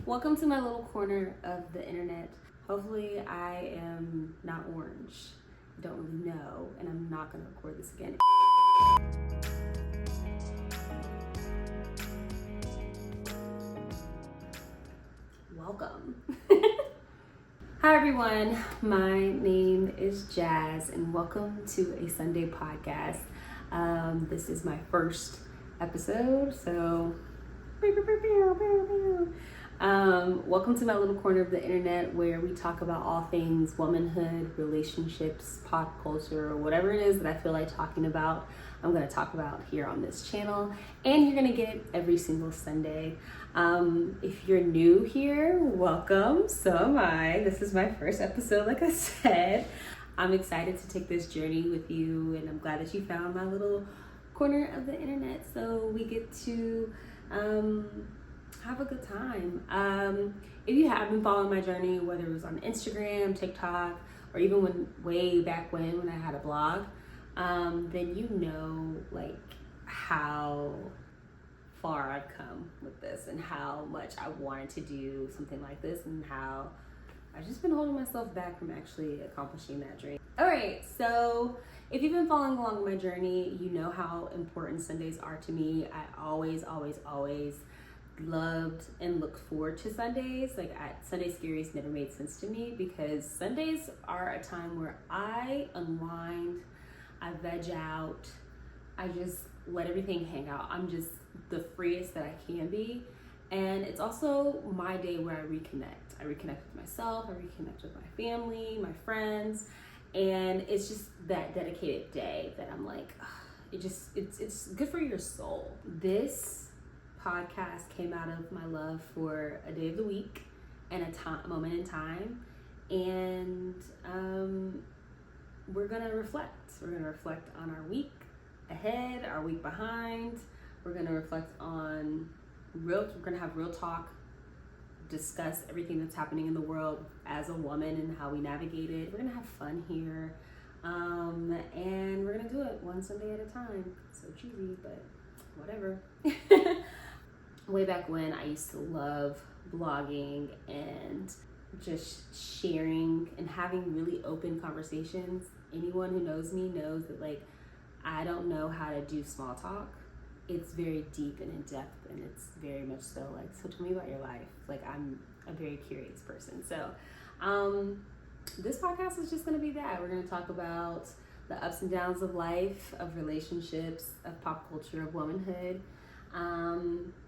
Welcome to my little corner of the internet. Hopefully I am not orange. I don't really know, and I'm not gonna record this again. Welcome. Hi everyone, my name is Jazz and welcome to a Sunday podcast. This is my first episode, so welcome to my little corner of the internet where we talk about all things womanhood, relationships, pop culture, or whatever it is that I feel like talking about. I'm going to talk about here on this channel, and you're going to get it every single Sunday. If you're new here, welcome. So am I. This is my first episode, like I said. I'm excited to take this journey with you, and I'm glad that you found my little corner of the internet so we get to have a good time. If you have been following my journey, whether it was on Instagram, TikTok, or even way back when I had a blog, then you know like how far I've come with this and how much I wanted to do something like this and how I've just been holding myself back from actually accomplishing that dream. All right, so if you've been following along my journey, you know how important Sundays are to me. I always loved and looked forward to Sundays. Sunday Scaries never made sense to me because Sundays are a time where I unwind, I veg out, I just let everything hang out. I'm just the freest that I can be. And it's also my day where I reconnect. I reconnect with myself, I reconnect with my family, my friends, and it's just that dedicated day that I'm like, it's good for your soul. This podcast came out of my love for a day of the week and a moment in time, and we're gonna reflect. We're gonna reflect on our week ahead, our week behind. We're gonna reflect on we're gonna have real talk, discuss everything that's happening in the world as a woman and how we navigate it. We're gonna have fun here, and we're gonna do it one Sunday at a time. So cheesy, but whatever. Way back when, I used to love blogging and just sharing and having really open conversations. Anyone who knows me knows that I don't know how to do small talk. It's very deep and in depth, and it's very much so so tell me about your life. I'm a very curious person. So this podcast is just going to be that. We're going to talk about the ups and downs of life, of relationships, of pop culture, of womanhood.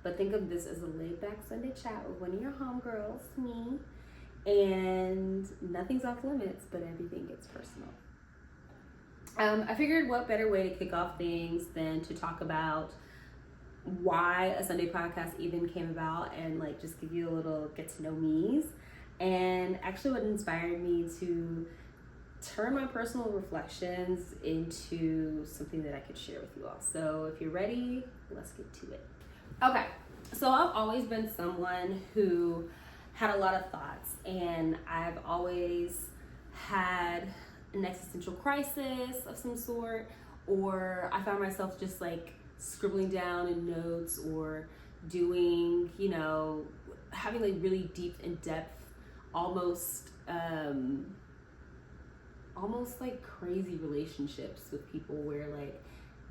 But think of this as a laid back Sunday chat with one of your homegirls, me, and nothing's off limits, but everything gets personal. I figured what better way to kick off things than to talk about why a Sunday podcast even came about and just give you a little get to know me's, and actually what inspired me to turn my personal reflections into something that I could share with you all. So if you're ready, let's get to it. Okay, so I've always been someone who had a lot of thoughts, and I've always had an existential crisis of some sort, or I found myself just scribbling down in notes or doing, having really deep, in-depth, almost crazy relationships with people where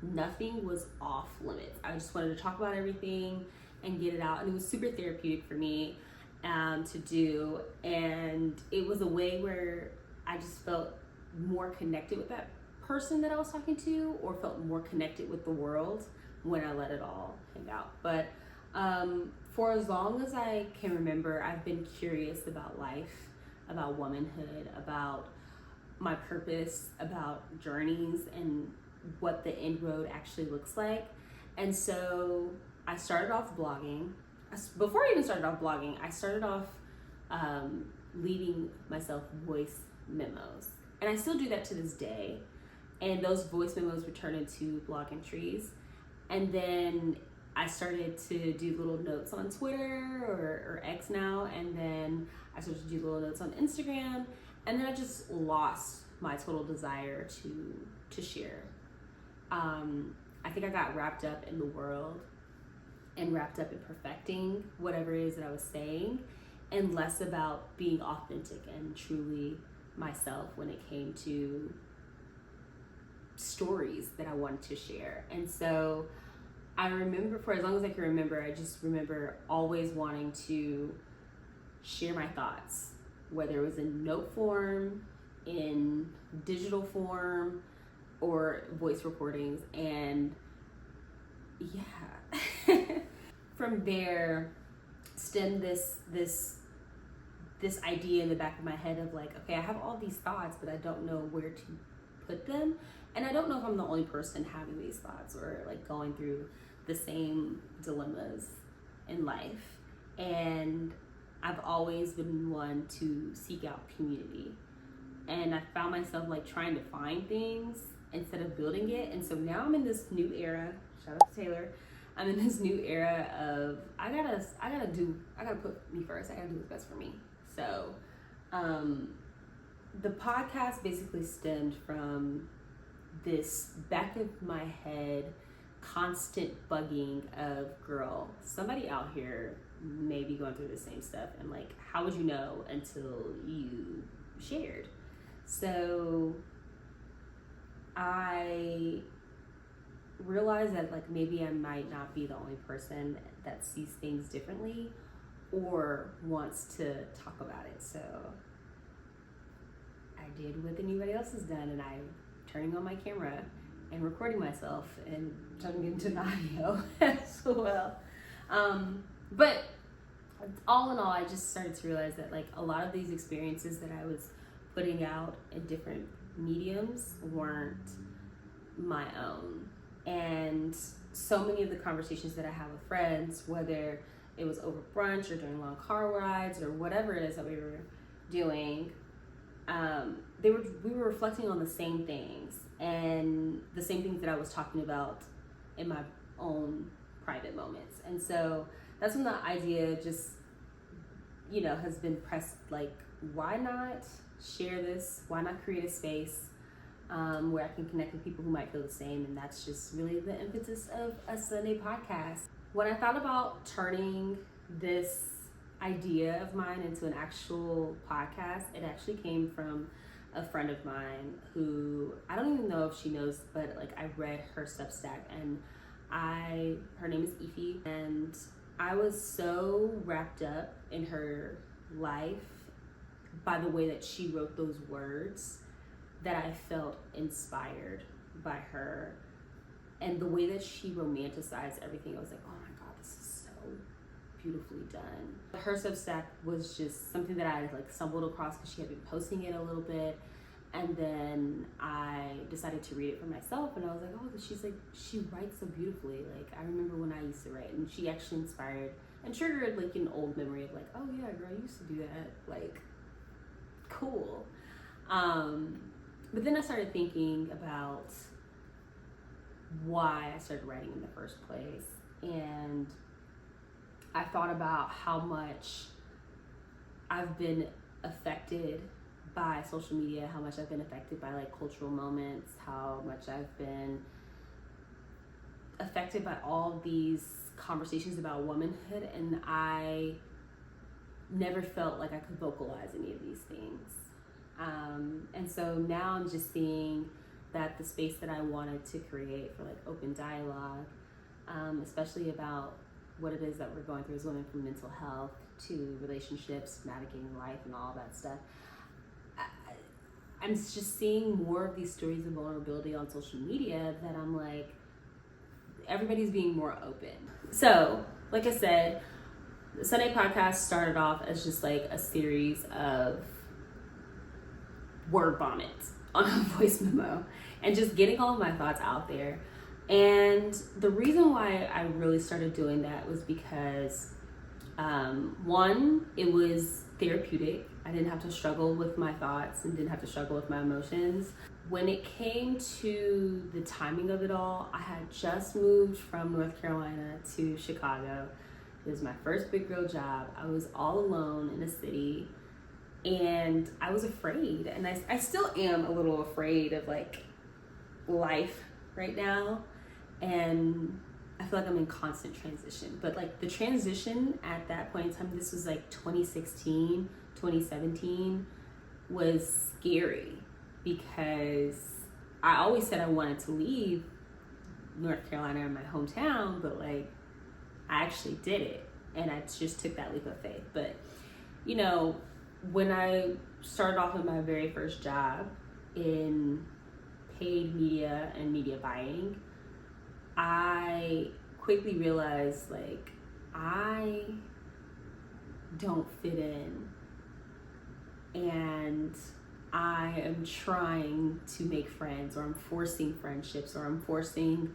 nothing was off limits. I just wanted to talk about everything and get it out, and it was super therapeutic for me to do, and it was a way where I just felt more connected with that person that I was talking to, or felt more connected with the world when I let it all hang out. But for as long as I can remember, I've been curious about life, about womanhood, about my purpose, about journeys, and what the end road actually looks like. And so I started off blogging. Before I even started off blogging, I started off leaving myself voice memos. And I still do that to this day. And those voice memos would turn into blog entries. And then I started to do little notes on Twitter or X now. And then I started to do little notes on Instagram. And then I just lost my total desire to share. I think I got wrapped up in the world and wrapped up in perfecting whatever it is that I was saying, and less about being authentic and truly myself when it came to stories that I wanted to share. And so I remember, for as long as I can remember, I just remember always wanting to share my thoughts, whether it was in note form, in digital form, or voice recordings. And yeah, from there stemmed this idea in the back of my head of like, okay, I have all these thoughts, but I don't know where to put them. And I don't know if I'm the only person having these thoughts or like going through the same dilemmas in life. And I've always been one to seek out community. And I found myself like trying to find things instead of building it. And so now I'm in this new era, shout out to Taylor. I'm in this new era of, I gotta put me first. I gotta do what's best for me. So, the podcast basically stemmed from this back of my head constant bugging of, girl, somebody out here may be going through the same stuff, and like, how would you know until you shared? So I realized that like maybe I might not be the only person that sees things differently or wants to talk about it. So I did what anybody else has done, and I'm turning on my camera and recording myself and turning into an audio as well. But all in all, I just started to realize that like a lot of these experiences that I was putting out in different mediums weren't my own. And so many of the conversations that I have with friends, whether it was over brunch or during long car rides or whatever it is that we were doing, we were reflecting on the same things and the same things that I was talking about in my own private moments. And so that's when the idea just, has been pressed, like, why not share this? Why not create a space where I can connect with people who might feel the same? And that's just really the impetus of a Sunday podcast. When I thought about turning this idea of mine into an actual podcast, it actually came from a friend of mine who, I don't even know if she knows, but like I read her Substack, and her name is Ify, and I was so wrapped up in her life by the way that she wrote those words that I felt inspired by her, and the way that she romanticized everything. I was like, oh my God, this is so beautifully done. Her Substack was just something that I like stumbled across because she had been posting it a little bit, and then I decided to read it for myself, and I was like, oh, she writes so beautifully. Like, I remember when I used to write, and she actually inspired and triggered like an old memory of like, oh yeah, girl, I used to do that. Like, cool. But then I started thinking about why I started writing in the first place, and I thought about how much I've been affected by social media, how much I've been affected by like cultural moments, how much I've been affected by all these conversations about womanhood, and I never felt like I could vocalize any of these things. And so now I'm just seeing that the space that I wanted to create for like open dialogue, especially about what it is that we're going through as women, from mental health to relationships, navigating life and all that stuff. I'm just seeing more of these stories of vulnerability on social media that I'm like, everybody's being more open. So, like I said, the Sunday podcast started off as just like a series of word vomits on a voice memo and just getting all of my thoughts out there. And the reason why I really started doing that was because one, it was therapeutic. I didn't have to struggle with my thoughts and didn't have to struggle with my emotions. When it came to the timing of it all, I had just moved from North Carolina to Chicago. It was my first big girl job. I was all alone in a city, and I was afraid, and I still am a little afraid of like life right now. And I feel like I'm in constant transition. But like the transition at that point in time, this was like 2016, 2017, was scary because I always said I wanted to leave North Carolina, my hometown, but like I actually did it, and I just took that leap of faith. But you know, when I started off with my very first job in paid media and media buying, I quickly realized like I don't fit in, and I am trying to make friends, or I'm forcing friendships, or I'm forcing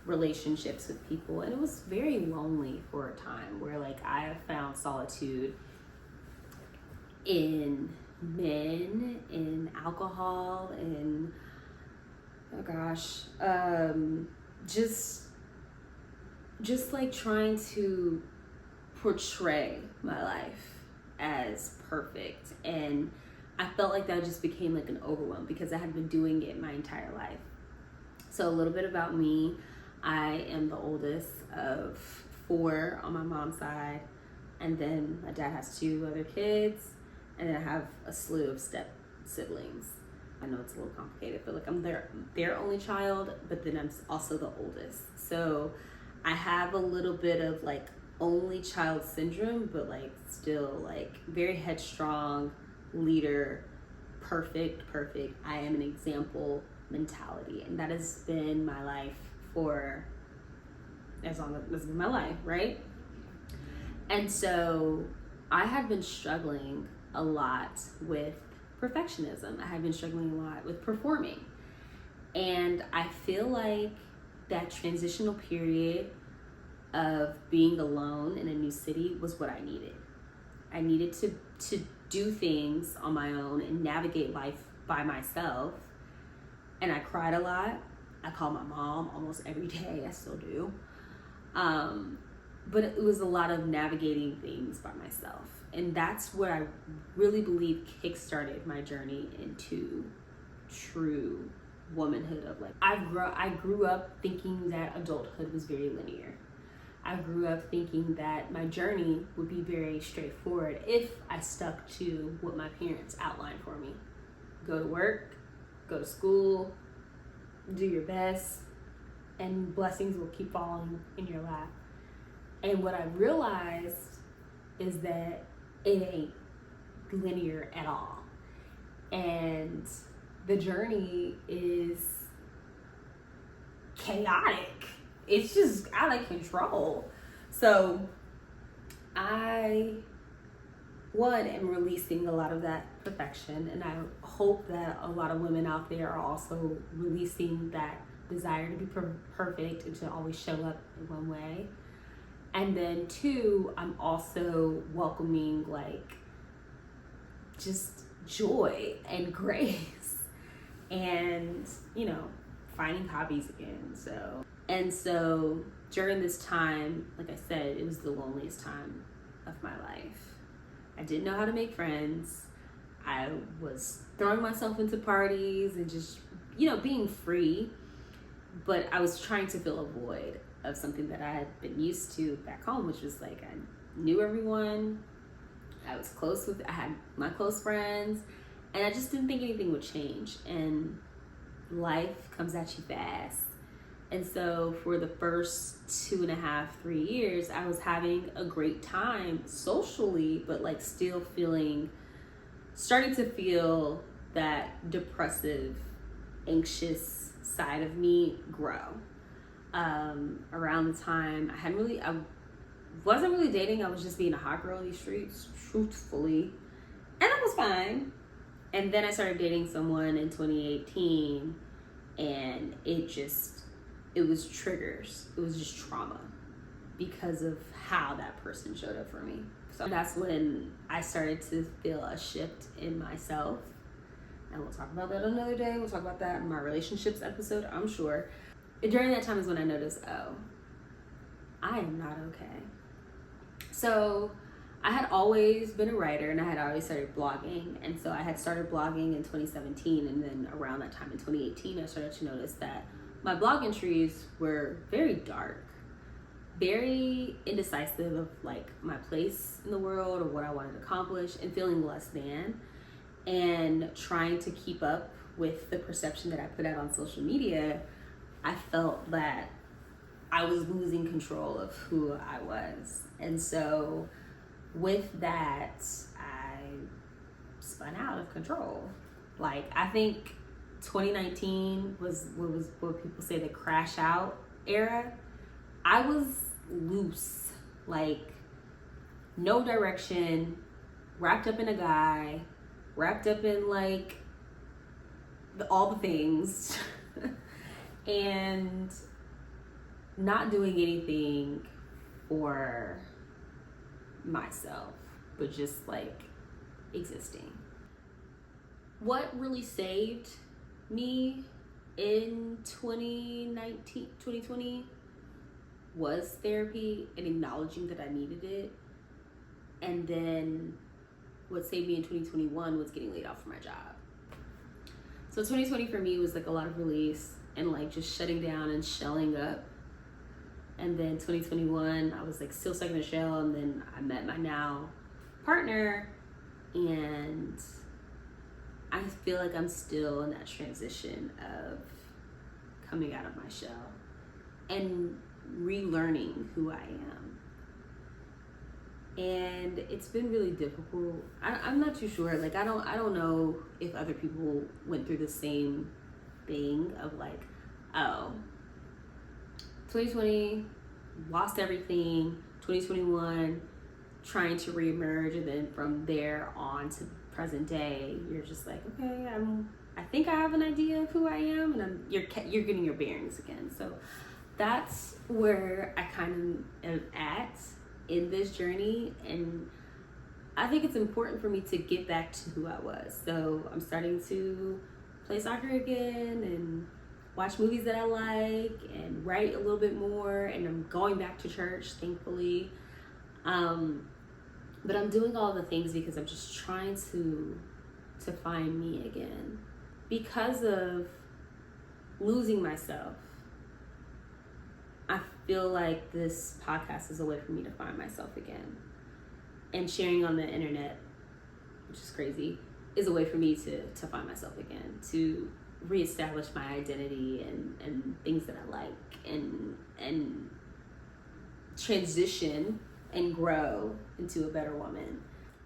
relationships with people. And it was very lonely for a time where like I found solitude in men, in alcohol, in just like trying to portray my life as perfect. And I felt like that just became like an overwhelm because I had been doing it my entire life. So a little bit about me. I am the oldest of 4 on my mom's side, and then my dad has 2 other kids, and then I have a slew of step siblings. I know it's a little complicated, but like I'm their only child, but then I'm also the oldest. So I have a little bit of like only child syndrome, but like still like very headstrong, leader, perfect. I am an example mentality, and that has been my life for as long as it's been my life, right? And so I had been struggling a lot with perfectionism. I had been struggling a lot with performing. And I feel like that transitional period of being alone in a new city was what I needed. I needed to do things on my own and navigate life by myself. And I cried a lot. I called my mom almost every day. I still do. But it was a lot of navigating things by myself. And that's what I really believe kickstarted my journey into true womanhood. Of like, I grew up thinking that adulthood was very linear. I grew up thinking that my journey would be very straightforward if I stuck to what my parents outlined for me. Go to work, go to school, do your best, and blessings will keep falling in your lap. And what I realized is that it ain't linear at all. And the journey is chaotic. It's just out of control. So I, am releasing a lot of that perfection, and I hope that a lot of women out there are also releasing that desire to be perfect and to always show up in one way. And then 2, I'm also welcoming like just joy and grace and, you know, finding hobbies again. So during this time, like I said, it was the loneliest time of my life. I didn't know how to make friends. I was throwing myself into parties and just, you know, being free. But I was trying to fill a void of something that I had been used to back home, which was like I knew everyone. I had my close friends, and I just didn't think anything would change. And life comes at you fast. And so for the first 2.5, 3 years, I was having a great time socially, but like still starting to feel that depressive, anxious side of me grow. Around the time I wasn't really dating. I was just being a hot girl in these streets, truthfully, and that was fine. And then I started dating someone in 2018, and it was triggers. It was just trauma because of how that person showed up for me. So that's when I started to feel a shift in myself. And we'll talk about that another day. We'll talk about that in my relationships episode, I'm sure. During that time is when I noticed, I am not okay. So I had always been a writer, and I had always started blogging. And so I had started blogging in 2017. And then around that time in 2018, I started to notice that my blog entries were very dark. very indecisive of like my place in the world or what I wanted to accomplish, and feeling less than, and trying to keep up with the perception that I put out on social media. I felt that I was losing control of who I was. And so with that, I spun out of control. Like, I think 2019 was what people say the crash out era. I was loose, like no direction, wrapped up in a guy, wrapped up in like all the things, and not doing anything for myself, but just like existing. What really saved me in 2020 was therapy and acknowledging that I needed it. And then what saved me in 2021 was getting laid off from my job. So 2020 for me was like a lot of release and like just shutting down and shelling up. And then 2021, I was like still stuck in the shell. And then I met my now partner, and I feel like I'm still in that transition of coming out of my shell and relearning who I am. And it's been really difficult. I'm not too sure. Like, I don't know if other people went through the same thing of like, oh, 2020, lost everything. 2021, trying to reemerge, and then from there on to present day, you're just like, okay, I think I have an idea of who I am, and you're getting your bearings again. So that's where I kind of am at in this journey, and I think it's important for me to get back to who I was. So I'm starting to play soccer again and watch movies that I like and write a little bit more, and I'm going back to church, thankfully. But I'm doing all the things because I'm just trying to find me again. Because of losing myself, I feel like this podcast is a way for me to find myself again. And sharing on the internet, which is crazy, is a way for me to find myself again, to reestablish my identity and things that I like, and transition and grow into a better woman.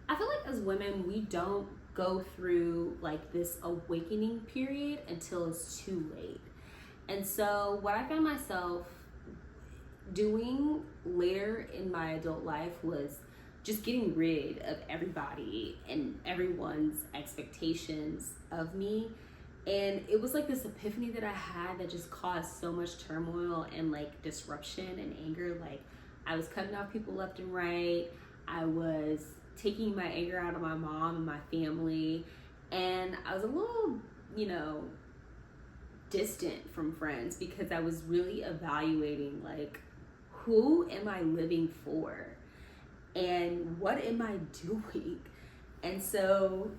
I feel like as women, we don't go through like this awakening period until it's too late. And so what I found myself doing later in my adult life was just getting rid of everybody and everyone's expectations of me. And it was like this epiphany that I had that just caused so much turmoil and like disruption and anger. Like, I was cutting off people left and right. I was taking my anger out of my mom and my family. And I was a little, distant from friends because I was really evaluating like, who am I living for? And what am I doing? And so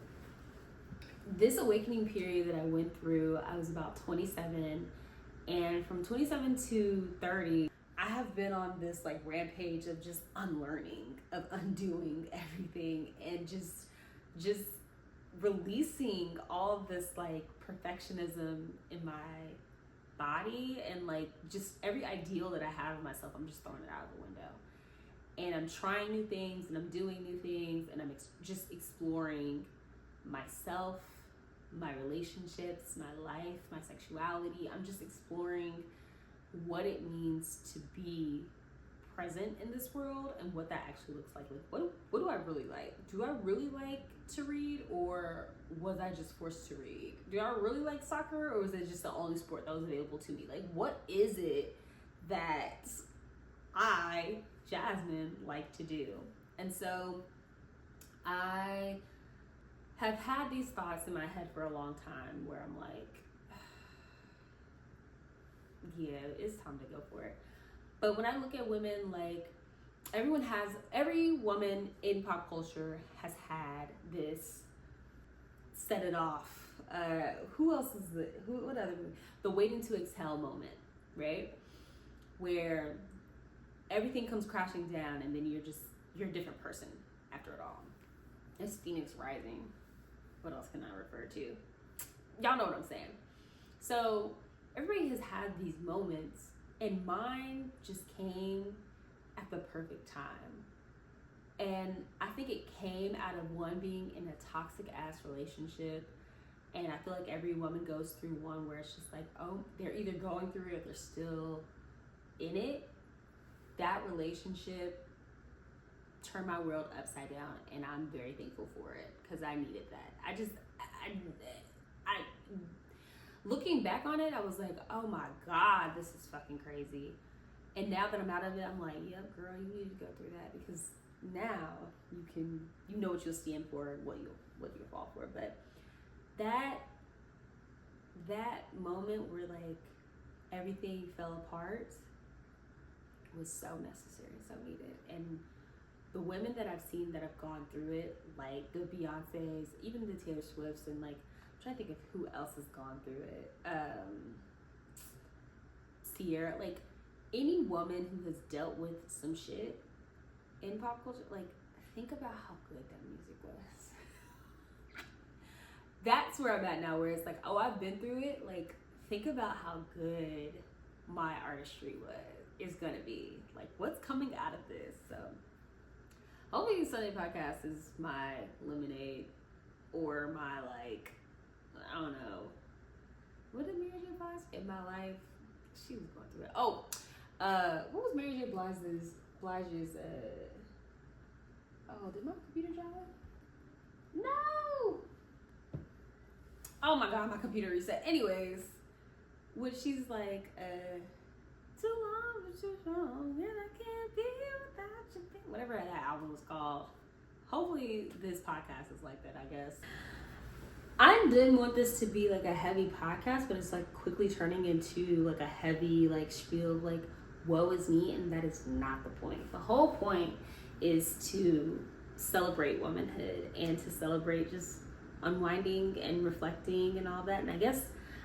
this awakening period that I went through, I was about 27. And from 27 to 30, I have been on this like rampage of just unlearning, of undoing everything, and just releasing all of this like perfectionism in my body, and like just every ideal that I have of myself, I'm just throwing it out of the window. And I'm trying new things, and I'm doing new things, and I'm just exploring myself, my relationships, my life, my sexuality. I'm just exploring what it means to be present in this world and what that actually looks like. Like, what do I really like? Do I really like to read, or was I just forced to read? Do I really like soccer, or was it just the only sport that was available to me? Like, what is it that I, Jasmin, like to do? And so I have had these thoughts in my head for a long time where I'm like, yeah, it's time to go for it. But when I look at women, like, every woman in pop culture has had this set it off. Who else is what other? The waiting to exhale moment, right? Where everything comes crashing down, and then you're a different person after it all. It's Phoenix Rising. What else can I refer to? Y'all know what I'm saying. So everybody has had these moments, and mine just came at the perfect time. And I think it came out of one being in a toxic ass relationship. And I feel like every woman goes through one where it's just like, oh, they're either going through it or they're still in it. That relationship turned my world upside down, and I'm very thankful for it because I needed that. I looking back on it, I was like, oh my God, this is fucking crazy. And now that I'm out of it, I'm like, yep, girl, you need to go through that, because now you know what you'll stand for and what you'll fall for. But that moment where like everything fell apart was so necessary, so needed. And the women that I've seen that have gone through it, like the Beyoncés, even the Taylor Swifts, and like I'm trying to think of who else has gone through it. Sierra, like any woman who has dealt with some shit in pop culture, like think about how good that music was. That's where I'm at now, where it's like, oh, I've been through it. Like, think about how good my artistry is gonna be. Like, what's coming out of this? So, hopefully, Sunday podcast is my lemonade, or my like, I don't know. What did Mary J. Blige in my life? She was going through it. Oh, what was Mary J. Blige's? Oh, did my computer die? No. Oh my God, my computer reset. Anyways, when she's like, too long but too strong, and I can't be without you. Whatever that album was called. Hopefully this podcast is like that, I guess. I didn't want this to be like a heavy podcast, but it's like quickly turning into like a heavy like spiel of like, woe is me, and that is not the point. The whole point is to celebrate womanhood and to celebrate just unwinding and reflecting and all that. And I guess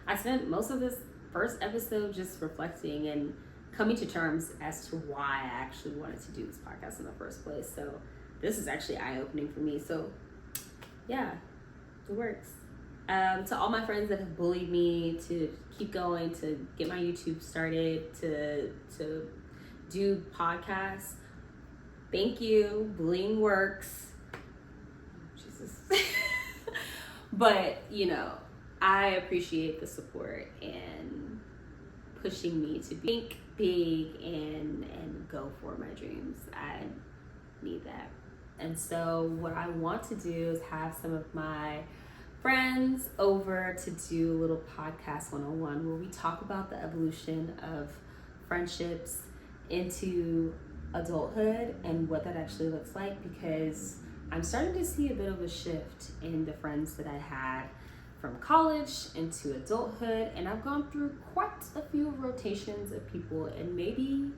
I spent most of this first episode just reflecting and coming to terms as to why I actually wanted to do this podcast in the first place. So this is actually eye-opening for me. So yeah, it works. To all my friends that have bullied me to keep going, to get my YouTube started, to do podcasts, thank you. Bullying works. Jesus. But, you know, I appreciate the support and pushing me to think big and go for my dreams. I need that. And so what I want to do is have some of my friends over to do a little podcast 101 where we talk about the evolution of friendships into adulthood and what that actually looks like, because I'm starting to see a bit of a shift in the friends that I had from college into adulthood, and I've gone through quite a few rotations of people, and maybe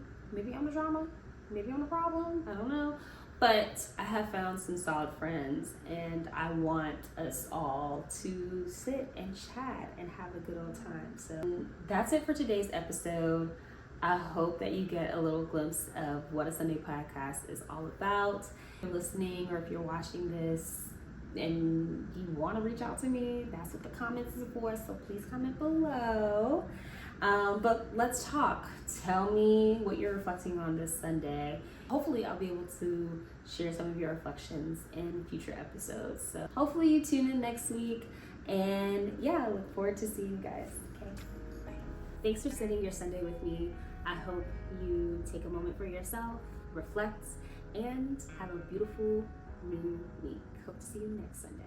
I'm a drama, maybe I'm a problem, I don't know, but I have found some solid friends, and I want us all to sit and chat and have a good old time. So that's it for today's episode. I hope that you get a little glimpse of what a Sunday podcast is all about. If you're listening or if you're watching this and you want to reach out to me, that's what the comments is for, so please comment below. But let's talk. Tell me what you're reflecting on this Sunday. Hopefully I'll be able to share some of your reflections in future episodes. So hopefully you tune in next week, and yeah, I look forward to seeing you guys. Okay, bye. Thanks for spending your Sunday with me. I hope you take a moment for yourself, reflect, and have a beautiful new week. Hope to see you next Sunday.